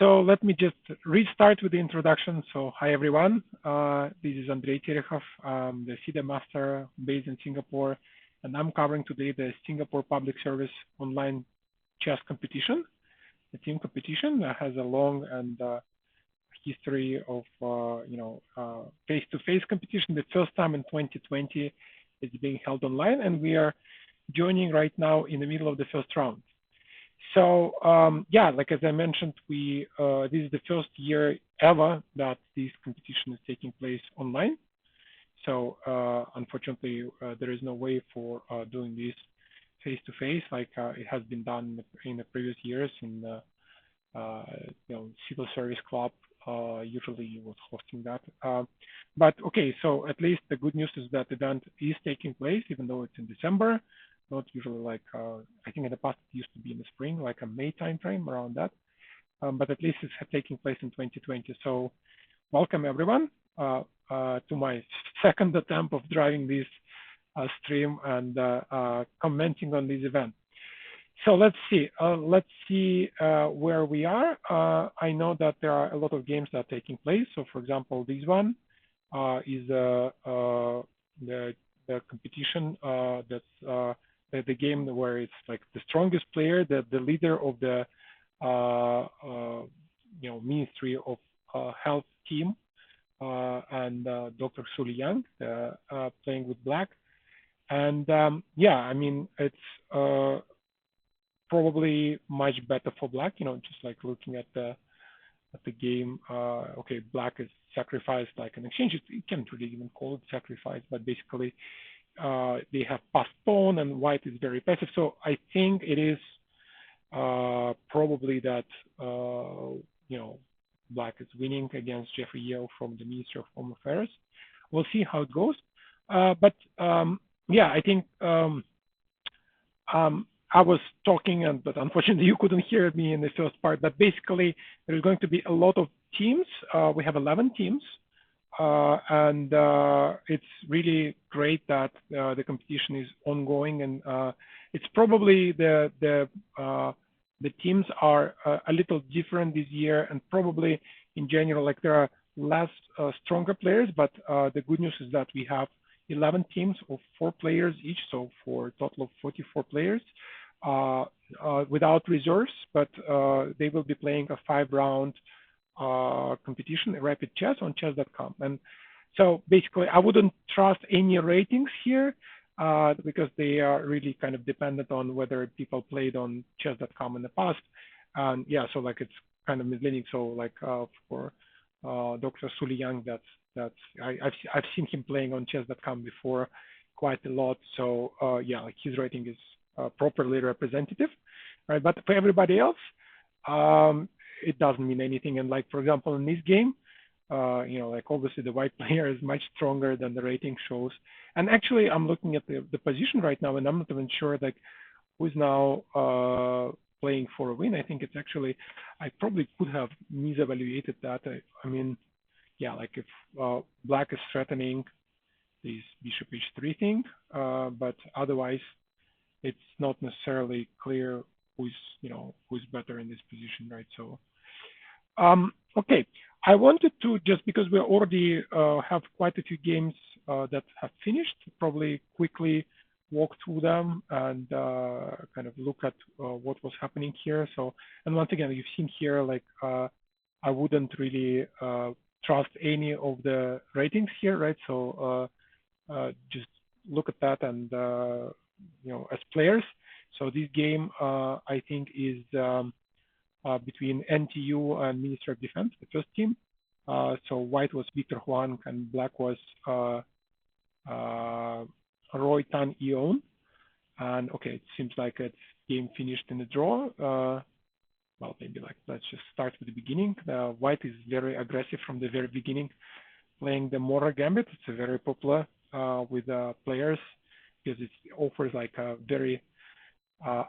So let me just restart with the introduction. So hi everyone, this is Andrey Terekhov, the FIDE master based in Singapore, and I'm covering today the Singapore Public Service online chess competition. The team competition has a long and history of face-to-face competition. The first time in 2020 it's being held online, and we are joining right now in the middle of the first round. So yeah, like as I mentioned, this is the first year ever that this competition is taking place online. So unfortunately, there is no way for doing this face-to-face like it has been done in the previous years. In the Civil Service Club usually was hosting that. But okay, so at least the good news is that the event is taking place, even though it's in December. Not usually like I think in the past it used to be in the spring, like a May timeframe around that. But at least it's taking place in 2020. So welcome everyone to my second attempt of driving this stream and commenting on this event. So let's see. Where we are. I know that there are a lot of games that are taking place. So for example, this one is the competition that's the game where it's like the strongest player, the leader of the Ministry of Health team, and Dr. Suli Yang playing with black. And yeah, I mean it's probably much better for black. Just like looking at the game. Okay, black is sacrificed like an exchange. You can't really even call it sacrifice, but basically they have passed pawn and white is very passive. So I think it is probably that black is winning against Jeffrey Yeo from the Ministry of Home Affairs. We'll see how it goes. But yeah, I think I was talking, but unfortunately you couldn't hear me in the first part. But basically, there's going to be a lot of teams. We have 11 teams. And it's really great that the competition is ongoing, and it's probably the teams are a little different this year, and probably in general, like there are less stronger players. But the good news is that we have 11 teams of 4 players each, so for a total of 44 players without reserves. But they will be playing a 5-round competition, rapid chess on chess.com. And so basically I wouldn't trust any ratings here because they are really kind of dependent on whether people played on chess.com in the past. And yeah, so like it's kind of misleading. So like for Dr. Suli Yang, I've seen him playing on chess.com before quite a lot. So yeah, like his rating is properly representative, right? But for everybody else, it doesn't mean anything. And like, for example, in this game, like obviously the white player is much stronger than the rating shows. And actually, I'm looking at the position right now, and I'm not even sure like who's now playing for a win. I think it's actually, I probably could have misevaluated that. I mean, yeah, like if black is threatening this bishop h3 thing, but otherwise, it's not necessarily clear who's better in this position, right? So, okay, I wanted to just because we already have quite a few games that have finished, probably quickly walk through them and kind of look at what was happening here. So, and once again, you've seen here, like I wouldn't really trust any of the ratings here, right? So just look at that and as players. So this game, I think, is between NTU and Ministry of Defense, the first team. So white was Victor Huang and black was Roy Tan Eon. And okay, it seems like it's game finished in a draw. Well, maybe like let's just start with the beginning. White is very aggressive from the very beginning, playing the Mora Gambit. It's a very popular with players because it offers like a very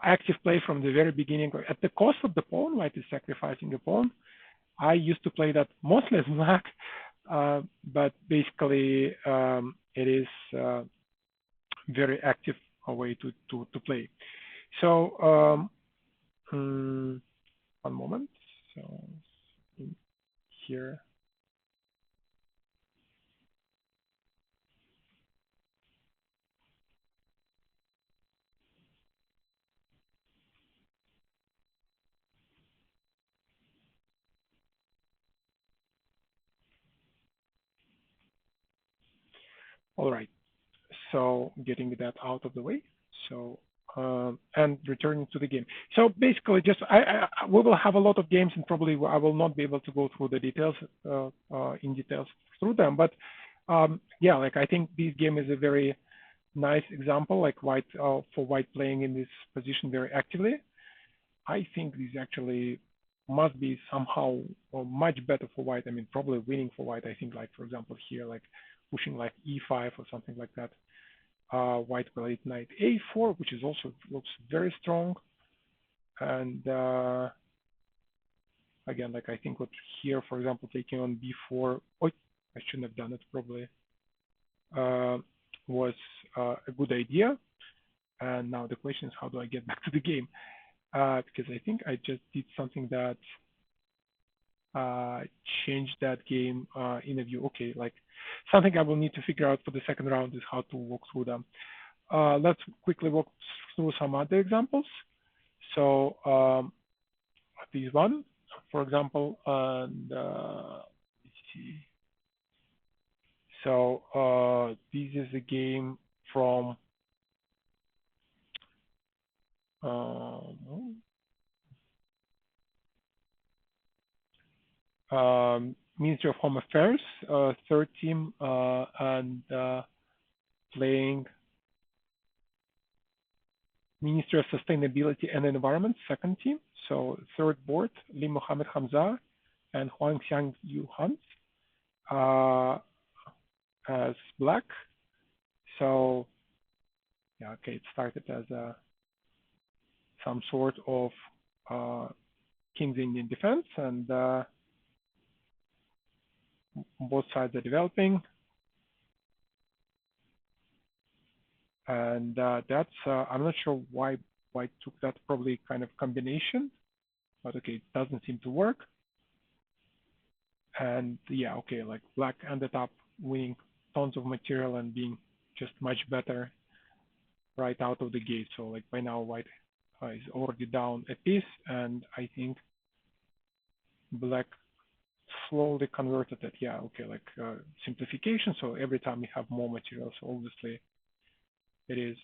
active play from the very beginning. At the cost of the pawn, white is sacrificing a pawn. I used to play that mostly as black, but basically it is very active way to play. So one moment. So here. All right. So getting that out of the way. So and returning to the game. So basically, just we will have a lot of games, and probably I will not be able to go through the details in details through them. But yeah, like I think this game is a very nice example, like white for white playing in this position very actively. I think this actually must be somehow much better for white. I mean, probably winning for white. I think, like for example, here, like pushing like e5 or something like that. White played knight a4, which is also looks very strong. And again, like I think what here, for example, taking on b4. Oh, I shouldn't have done it. Probably was a good idea. And now the question is, how do I get back to the game? Because I think I just did something that changed that game in a view. Okay, like something I will need to figure out for the second round is how to walk through them. Let's quickly walk through some other examples. So this one, for example, and let's see. So this is a game from Ministry of Home Affairs, third team, and playing Ministry of Sustainability and Environment, second team. So third board, Li Mohammed Hamza and Huang Xiang Yu Hans as black. So yeah, okay, it started as some sort of King's Indian defense, and both sides are developing. And that's, I'm not sure why White took that probably kind of combination, but okay, it doesn't seem to work. And yeah, okay, like Black ended up winning tons of material and being just much better right out of the gate. So like by now White is already down a piece, and I think Black slowly converted it. Yeah, okay, like simplification. So every time we have more material, so obviously it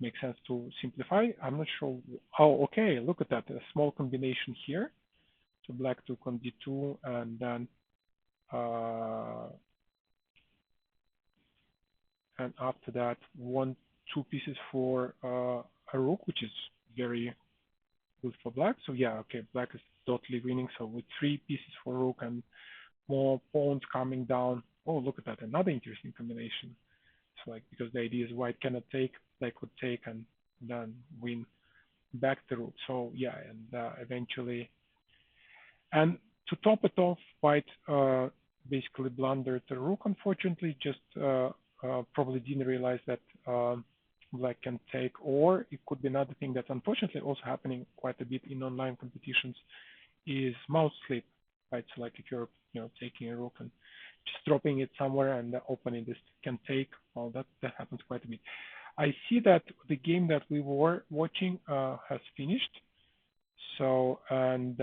makes sense to simplify. I'm not sure. Oh, okay, look at that, a small combination here. So Black took on d2, and then and after that, two pieces for a rook, which is very good for Black. So yeah, okay, Black is totally winning. So with three pieces for rook and more pawns coming down. Oh, look at that, another interesting combination. So like, because the idea is White cannot take, Black would take and then win back the rook. So yeah, and eventually, and to top it off, White basically blundered the rook, unfortunately, just probably didn't realize that Black can take, or it could be another thing that's unfortunately also happening quite a bit in online competitions is mouse slip, right? So like if you're taking a rook and just dropping it somewhere and the opponent just can take, well, that happens quite a bit. I see that the game that we were watching has finished. So, and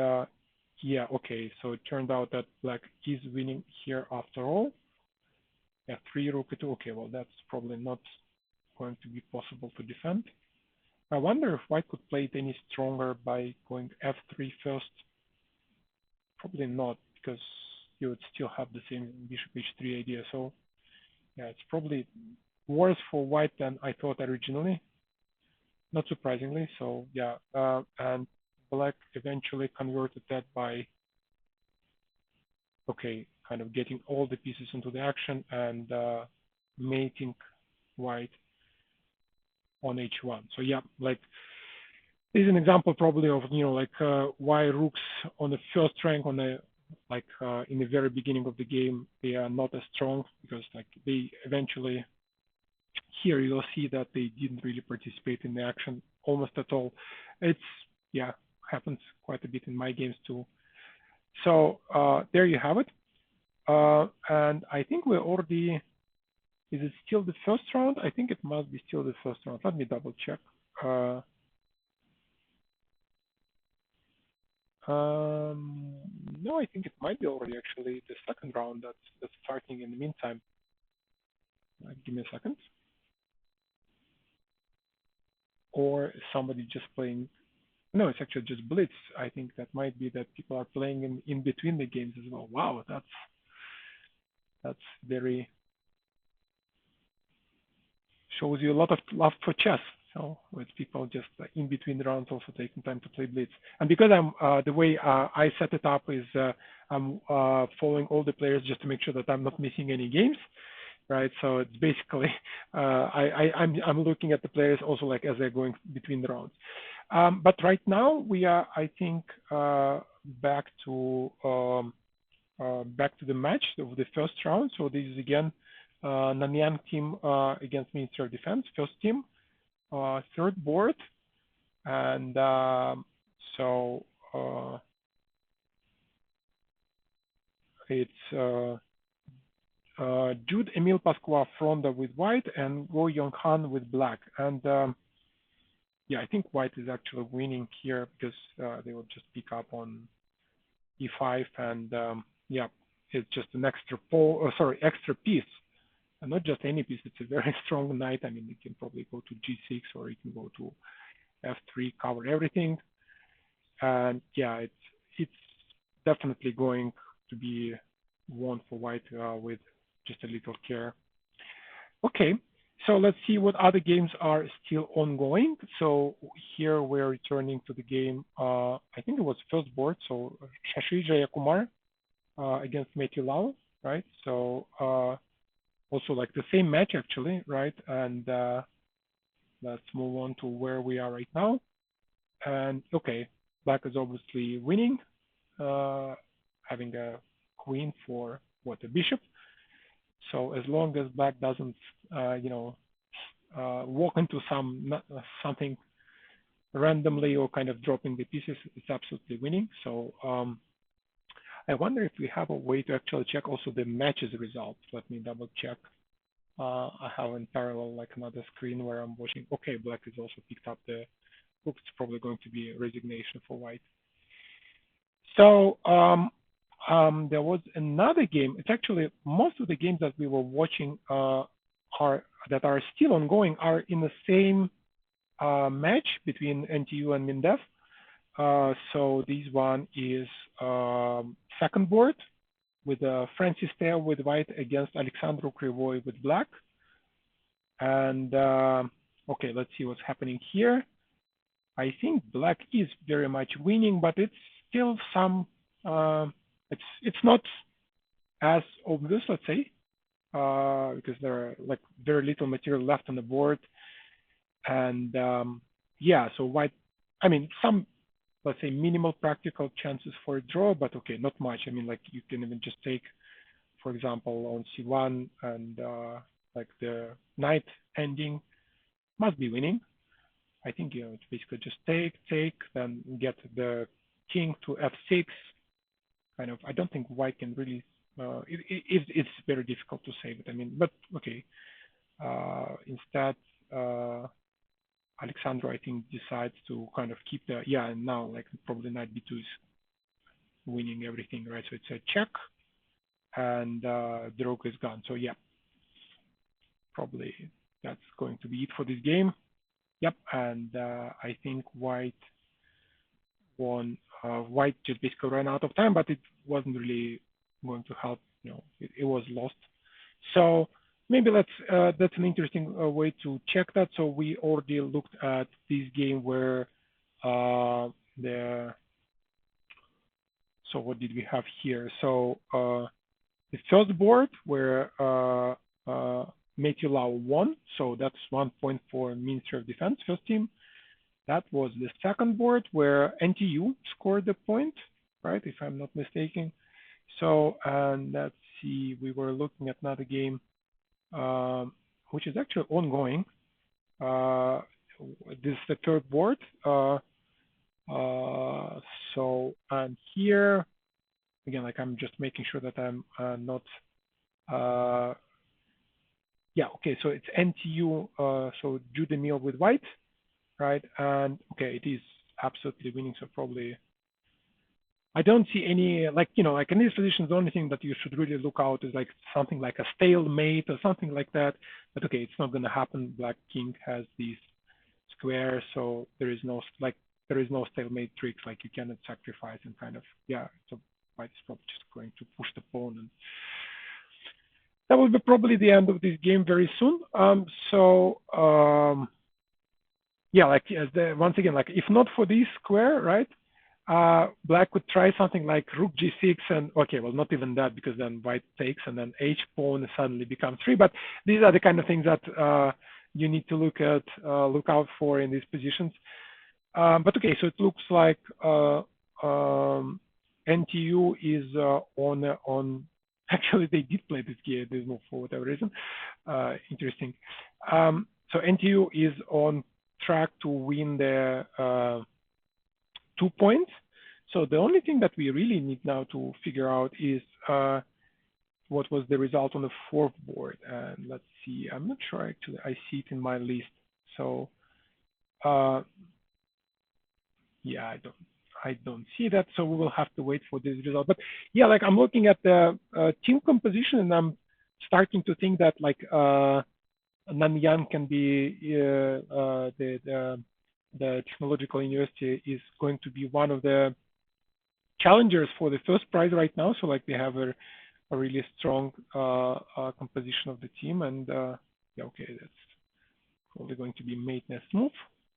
yeah, okay, so it turned out that Black is winning here after all. Yeah, 3 rook 2. Okay, well, that's probably not going to be possible to defend. I wonder if White could play it any stronger by going f3 first. Probably not, because you would still have the same bishop h3 idea. So yeah, it's probably worse for White than I thought originally, not surprisingly. So yeah, and Black eventually converted that by, okay, kind of getting all the pieces into the action and mating White on h1. So yeah, like this is an example probably of like why rooks on the first rank on the in the very beginning of the game they are not as strong, because like they eventually, here you'll see that they didn't really participate in the action almost at all. It's, yeah, happens quite a bit in my games too. So there you have it. And I think we're already, is it still the first round? I think it must be still the first round. Let me double check. Um, no, I think it might be already actually the second round that's starting in the meantime. Give me a second. Or somebody just playing. No, it's actually just Blitz. I think that might be that people are playing in between the games as well. Wow, that's very shows you a lot of love for chess. So with people just in between the rounds also taking time to play Blitz. And because I'm the way I set it up is I'm following all the players just to make sure that I'm not missing any games, right? So it's basically I'm looking at the players also like as they're going between the rounds. But right now we are, I think, back to back to the match of the first round. So this is again Nanyang team against Ministry of Defense, first team, third board, and so it's Jude Emil Pasqua Fronda with white and Go Yong Han with black. And yeah, I think white is actually winning here because they will just pick up on e5 and yeah, it's just an extra extra piece. And not just any piece, it's a very strong knight. I mean, you can probably go to g6 or you can go to f3, cover everything. And yeah, it's definitely going to be won for white with just a little care. Okay, so let's see what other games are still ongoing. So here we're returning to the game. I think it was first board. So Shashi Jayakumar against Matthew Lau, right? So also like the same match actually, right? And let's move on to where we are right now. And okay, black is obviously winning, having a queen for what, a bishop. So as long as black doesn't, walk into something randomly or kind of dropping the pieces, it's absolutely winning. So I wonder if we have a way to actually check also the matches results. Let me double check. I have in parallel like another screen where I'm watching. Okay, black has also picked up the book. It's probably going to be a resignation for white. So there was another game. It's actually most of the games that we were watching that are still ongoing are in the same match between NTU and Mindev. So this one is second board with Francis Teo with white against Alexandru Krivoy with black. And okay, let's see what's happening here. I think black is very much winning, but it's still some. It's not as obvious, let's say, because there are like very little material left on the board, and yeah, so white. I mean, some, let's say, minimal practical chances for a draw, but okay, not much. I mean, like you can even just take, for example, on c1 and like the knight ending must be winning. I think it's basically just take, then get the king to f6. Kind of, I don't think white can really. It's very difficult to say, but I mean, but okay. Instead, Alexandra, I think, decides to kind of keep the and now like probably knight b2 is winning everything, right? So it's a check, and the rook is gone. So yeah, probably that's going to be it for this game. Yep, and I think white won. White just basically ran out of time, but it wasn't really going to help. It was lost. So maybe that's an interesting way to check that. So we already looked at this game where so what did we have here? So the first board where Matthew Lau won. So that's 1 point for Ministry of Defense, first team. That was the second board where NTU scored the point, right? If I'm not mistaken. So, and let's see, we were looking at another game, which is actually ongoing. This is the third board. So, and here again, like I'm just making sure that I'm not. Uh, yeah, okay. So it's NTU. So do the meal with white, right? And okay, it is absolutely winning. So probably I don't see any like like in these positions. The only thing that you should really look out is like something like a stalemate or something like that. But okay, it's not going to happen. Black king has these squares, so there is no stalemate tricks. Like you cannot sacrifice and kind of So white is probably just going to push the pawn, and that will be probably the end of this game very soon. Yeah, like once again, like if not for this square, right? Black would try something like rook g6 and okay, well, not even that because then white takes and then h pawn suddenly becomes free. But these are the kind of things that you need to look out for in these positions. But okay, so it looks like NTU is on. Actually, they did play this game. There's no for whatever reason. Interesting. So NTU is on track to win the 2 points. So the only thing that we really need now to figure out is what was the result on the fourth board. And let's see. I'm not sure actually. I see it in my list. So yeah, I don't see that. So we will have to wait for this result. But yeah, like I'm looking at the team composition and I'm starting to think that like Nanyang can be the technological university is going to be one of the challengers for the first prize right now. So like they have a really strong composition of the team, and yeah, okay, that's probably going to be mate next move.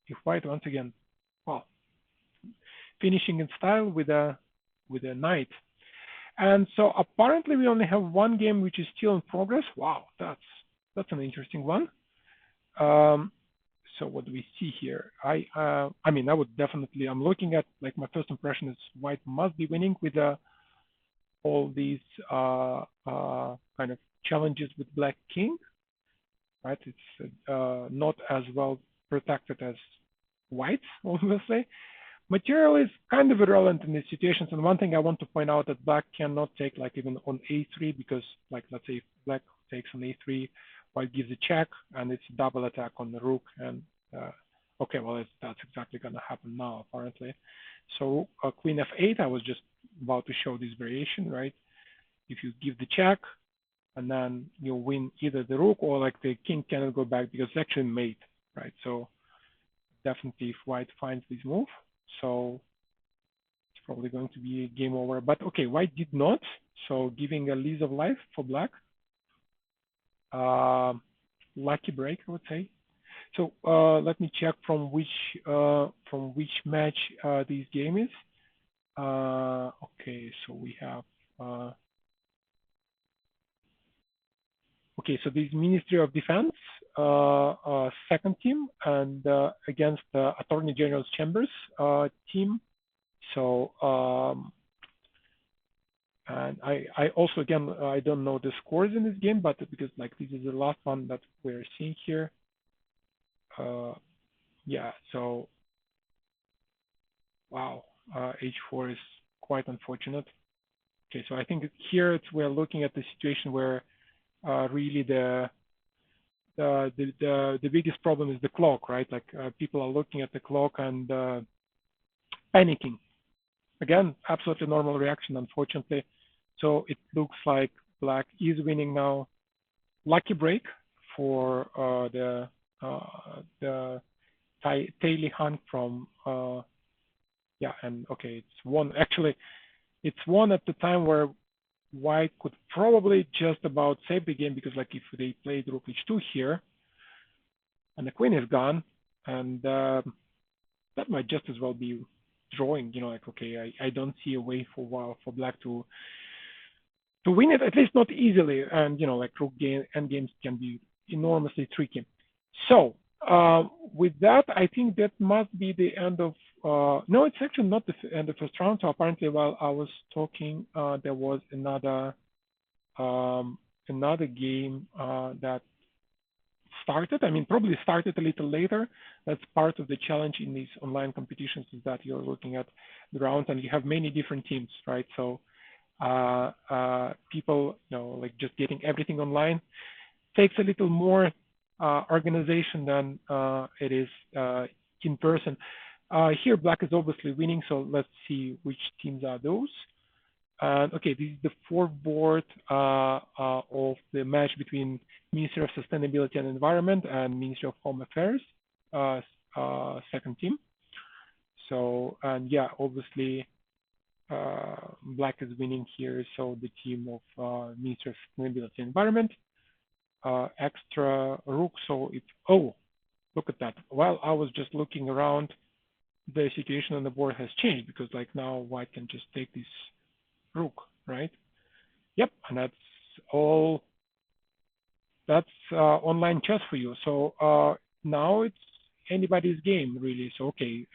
If white once again, well, finishing in style with a knight. And so apparently we only have one game which is still in progress. Wow, that's an interesting one. So what do we see here? I mean, I would definitely. I'm looking at like my first impression is white must be winning with all these kind of challenges with black king, right? It's not as well protected as white, obviously. Material is kind of irrelevant in these situations. And one thing I want to point out that black cannot take like even on a3 because like let's say if black takes on a3, white gives a check and it's a double attack on the rook. And okay, well that's exactly going to happen now apparently. So queen f8, I was just about to show this variation, right? If you give the check and then you win either the rook or like the king cannot go back because it's actually mate, right? So definitely if white finds this move, so it's probably going to be a game over. But okay, white did not, so giving a lease of life for black. Lucky break, I would say. So let me check from which match this game is. Okay, so we have okay, so this Ministry of Defense second team and against Attorney General's Chambers team. So and I also again I don't know the scores in this game, but because like this is the last one that we're seeing here. Yeah, so wow, h4 is quite unfortunate. Okay, so I think here we're looking at the situation where really the biggest problem is the clock, right? Like people are looking at the clock and panicking. Again, absolutely normal reaction, unfortunately. So it looks like black is winning now. Lucky break for the Taili Han from yeah, and okay, it's won. Actually, it's won at the time where white could probably just about save the game because like if they played rook h2 here and the queen is gone, and that might just as well be drawing, like okay, I don't see a way for black to win it, at least not easily, and like rook game end games can be enormously tricky. So with that, I think that must be the end of no, it's actually not the end of the first round. So apparently while I was talking, there was another game that started. I mean, probably started a little later. That's part of the challenge in these online competitions is that you're looking at the round and you have many different teams, right? So people, like just getting everything online takes a little more organization than it is in person. Here, Black is obviously winning, so let's see which teams are those. Okay, this is the fourth board of the match between Ministry of Sustainability and Environment and Ministry of Home Affairs, second team. So, and yeah, obviously, Black is winning here. So the team of Ministry of Sustainability and Environment, extra rook. So it's, oh, look at that. While I was just looking around, the situation on the board has changed because like now White can just take this rook, right? Yep, and that's all. That's online chess for you. So now it's anybody's game, really. So okay,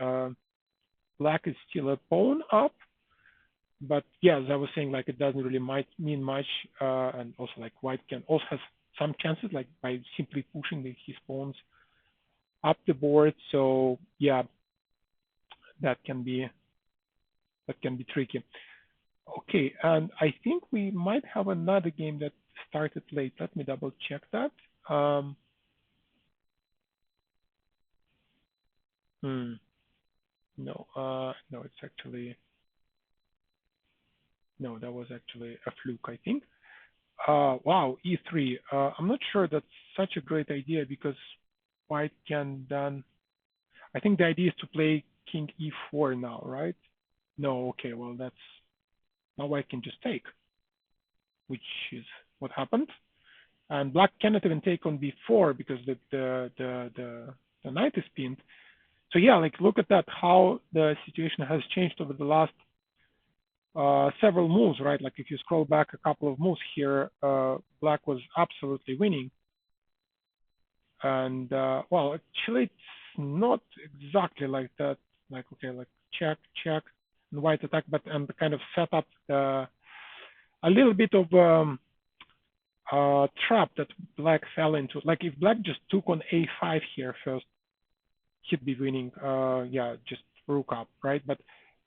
Black is still a pawn up, but yeah, as I was saying, like it doesn't really mean much, and also like White can also have some chances, like by simply pushing his pawns up the board. So yeah, that can be tricky. Okay, and I think we might have another game that started late. Let me double check that. No, no, it's actually, no, that was actually a fluke, I think. Wow, E3. I'm not sure that's such a great idea because White can then, I think the idea is to play King E4 now, right? No, okay, well, that's, now White can just take, which is what happened. And Black cannot even take on B4 because the knight is pinned. So yeah, like look at that, how the situation has changed over the last several moves, right? Like if you scroll back a couple of moves here, Black was absolutely winning. And well, actually, it's not exactly like that. Like okay, like check, check, and White attack, but and kind of set up a little bit of trap that Black fell into. Like if Black just took on A5 here first, he'd be winning. Yeah, just rook up, right? But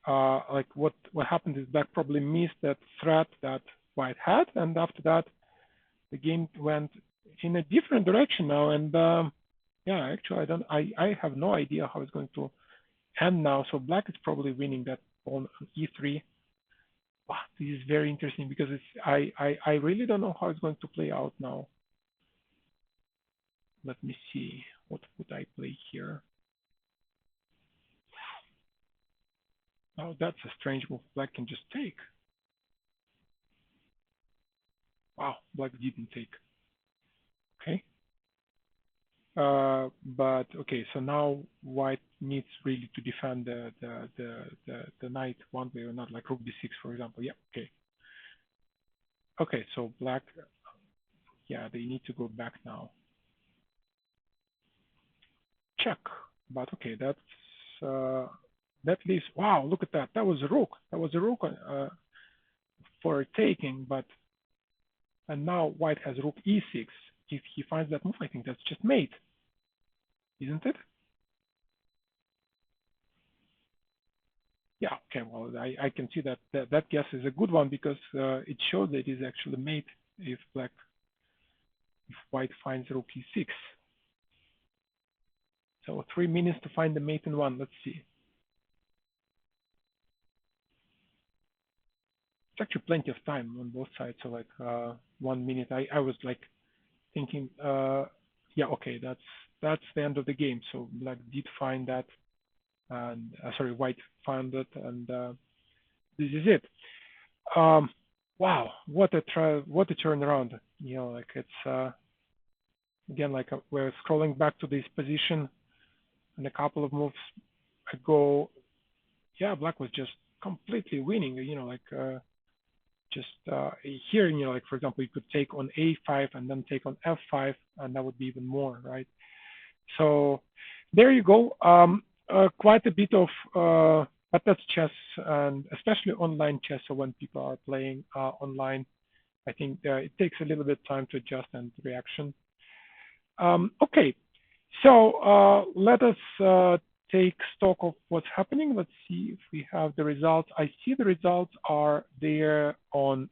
like what happened is Black probably missed that threat that White had, and after that, the game went in a different direction now. And yeah, actually, I have no idea how it's going to end now. So Black is probably winning that on E3. Wow, this is very interesting because it's I really don't know how it's going to play out now. Let me see. What would I play here? Oh, that's a strange move. Black can just take. Wow, Black didn't take. Okay. But okay, so now White needs really to defend the knight one way or not, like Rook B6, for example. Yeah. Okay. Okay, so Black, yeah, they need to go back now. Check. But okay, that's that leaves. Wow, look at that. That was a rook. That was a rook for taking, but and now White has Rook E6. If he finds that move, I think that's just mate, isn't it? Yeah. Okay. Well, I can see that guess is a good one because it shows that it is actually mate if White finds Rook E6. So 3 minutes to find the mate in one. Let's see. It's actually plenty of time on both sides. So like 1 minute. I was like thinking, yeah, okay, that's the end of the game. So Black did find that, and sorry, White found it, and this is it. Wow, what a turnaround! You know, like it's again like we're scrolling back to this position, and a couple of moves ago, yeah, Black was just completely winning. You know, like just here, you know, like for example, you could take on A5 and then take on F5, and that would be even more, right? So there you go. Quite a bit of, but that's chess, and especially online chess. So when people are playing online, I think it takes a little bit of time to adjust and reaction. Okay, so let us take stock of what's happening. Let's see if we have the results. I see the results are there on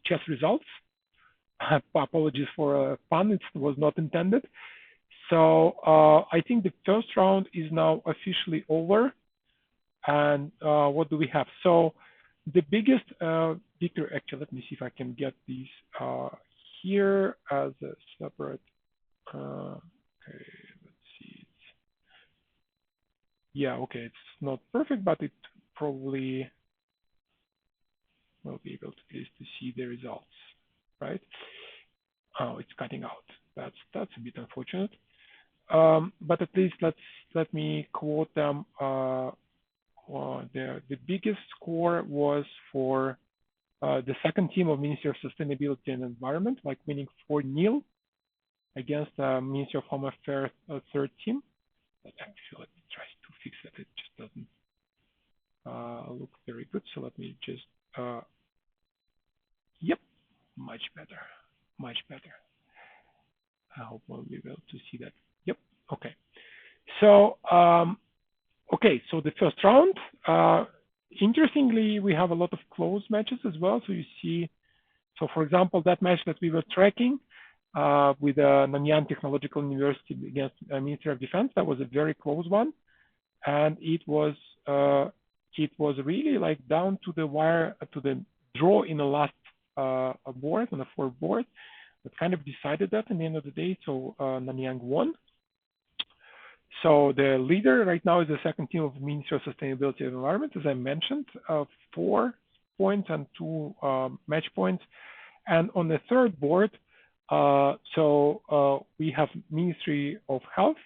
chess results. Apologies for pun; it was not intended. So I think the first round is now officially over. And what do we have? So the biggest victory, actually, let me see if I can get these here as a separate. Okay, let's see. Yeah, okay, it's not perfect, but it probably will be able to at least to see the results, right? Oh, it's cutting out. That's a bit unfortunate. But at least let me quote them. The biggest score was for the second team of Ministry of Sustainability and Environment, like winning 4-0 against the Ministry of Home Affairs third team. But actually, let me try to fix it. It just doesn't look very good. So let me just, yep, much better, much better. I hope we'll be able to see that. Yep, okay. So, okay, so the first round, interestingly, we have a lot of close matches as well. So you see, so for example, that match that we were tracking with Nanyang Technological University against Ministry of Defense, that was a very close one, and it was really like down to the wire, to the draw in the last board, on the fourth board, that kind of decided that in the end of the day. So Nanyang won. So the leader right now is the second team of Ministry of Sustainability and Environment, as I mentioned, 4 points and 2 match points. And on the third board, we have Ministry of Health,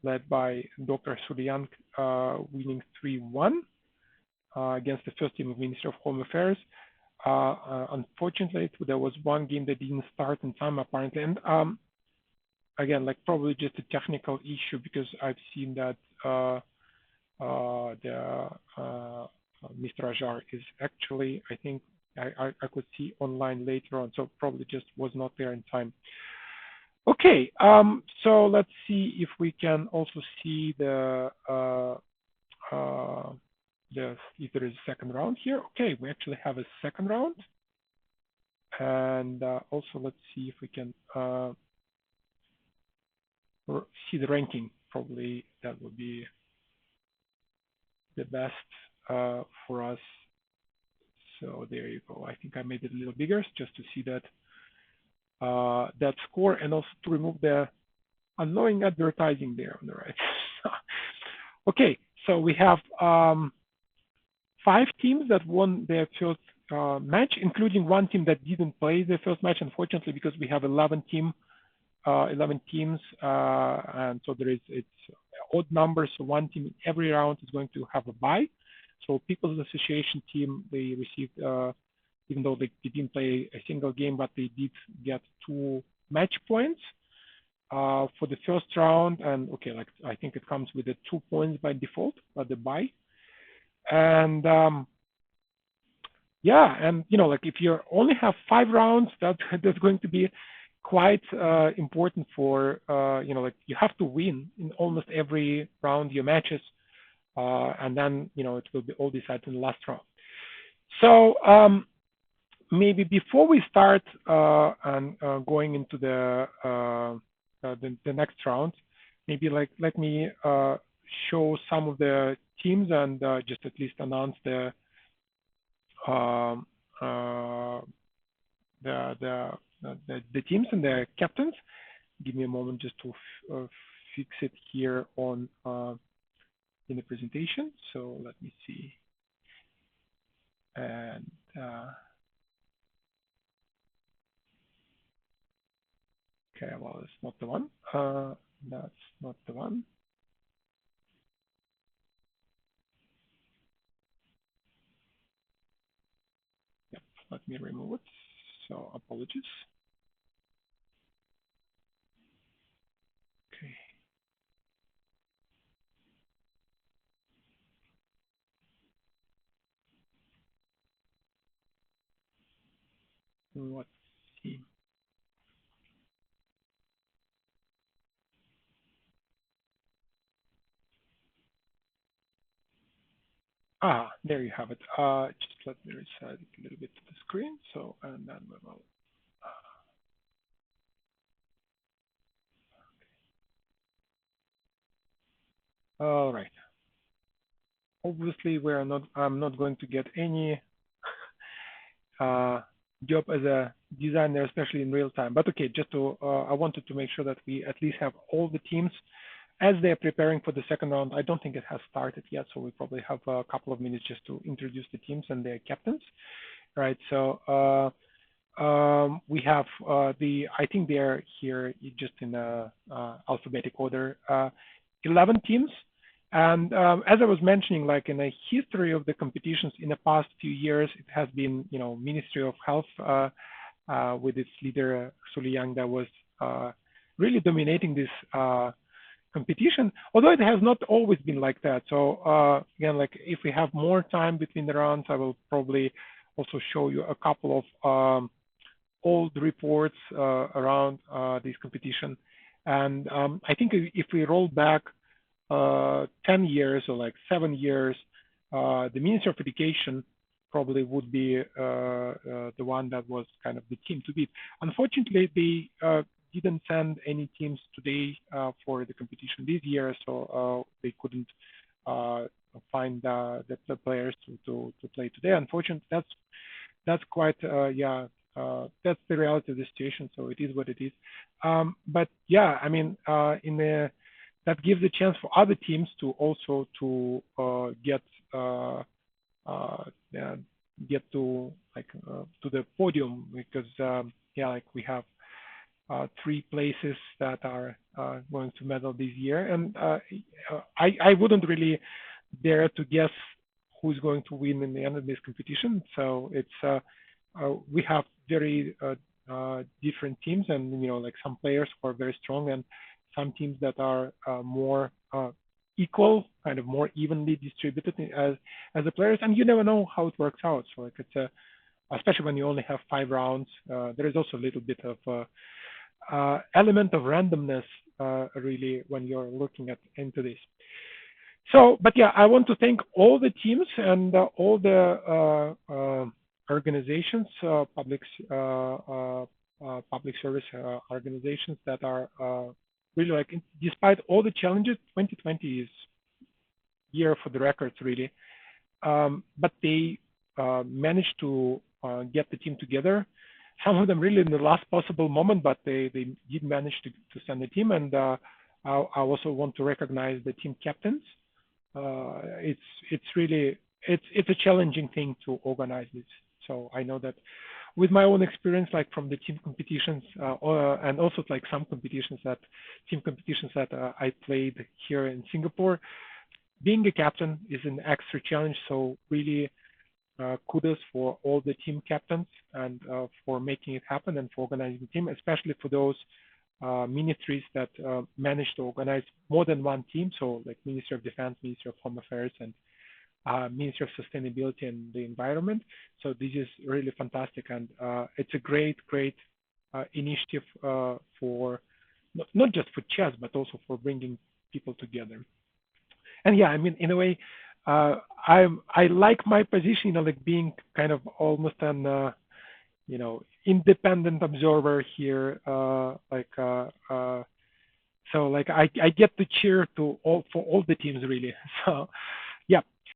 led by Dr. Suryank, winning 3-1 against the first team of Ministry of Home Affairs. Unfortunately, there was one game that didn't start in time, apparently. And again, like probably just a technical issue, because I've seen that Mr. Ajar is actually, I think I could see online later on, so probably just was not there in time. Okay, so let's see if we can also see if there is a second round here. Okay, we actually have a second round, and also let's see if we can see the ranking. Probably that would be the best for us. So there you go. I think I made it a little bigger just to see that that score, and also to remove the annoying advertising there on the right. Okay, so we have 5 teams that won their first match, including one team that didn't play the first match, unfortunately, because we have 11 teams, and so it's odd numbers. So one team in every round is going to have a bye. So People's Association team, they received, even though they didn't play a single game, but they did get 2 match points for the first round. And okay, like I think it comes with the 2 points by default, but the bye. And yeah, and like if you only have 5 rounds, that's going to be quite important for like you have to win in almost every round your matches, and then it will be all decided in the last round. So maybe before we start and going into the next round, maybe like let me show some of the teams and just at least announce the teams and the captains. Give me a moment just to fix it here on in the presentation. So let me see. And okay, well, it's not the one. That's not the one. Yep, let me remove it. So apologies. Okay. Let's see. There you have it. Just let me resize it a little bit to the screen. So, and then we will. All right. Obviously, we're not. I'm not going to get any uh, job as a designer, especially in real time. But okay, just to I wanted to make sure that we at least have all the teams as they're preparing for the second round. I don't think it has started yet, so we probably have a couple of minutes just to introduce the teams and their captains. Right. So we have I think they're here just in alphabetic order, 11 teams. And as I was mentioning, like in the history of the competitions in the past few years, it has been, Ministry of Health with its leader, Suli Yang, that was really dominating this competition, although it has not always been like that. So again, like if we have more time between the rounds, I will probably also show you a couple of old reports around this competition. And I think if we roll back 10 years or like 7 years, the Minister of Education probably would be the one that was kind of the team to beat. Unfortunately, they didn't send any teams today for the competition this year, so they couldn't find the players to play today. Unfortunately, that's quite that's the reality of the situation. So it is what it is. But yeah, I mean, that gives a chance for other teams to also to get to to the podium, because like we have 3 places that are going to medal this year, and I wouldn't really dare to guess who's going to win in the end of this competition. So it's we have very different teams, and like some players who are very strong, and some teams that are more equal, kind of more evenly distributed as the players, and you never know how it works out. So like it's especially when you only have 5 rounds, there is also a little bit of element of randomness really when you're looking into this. So, but yeah, I want to thank all the teams and all the organizations, public service organizations that are really like, despite all the challenges, 2020 is year for the records really, but they managed to get the team together. Some of them really in the last possible moment, but they did manage to send the team. And I also want to recognize the team captains. It's really it's a challenging thing to organize this. So I know that with my own experience, like from the team competitions, and also like some team competitions that I played here in Singapore, being a captain is an extra challenge. So really, kudos for all the team captains and for making it happen and for organizing the team, especially for those ministries that managed to organize more than one team. So like Ministry of Defense, Ministry of Home Affairs, and Ministry of Sustainability and the Environment. So this is really fantastic, and it's a great initiative for not just for chess, but also for bringing people together. And yeah, I mean, in a way, I like my position, like being kind of almost an independent observer here, so like I get to cheer for all the teams really. So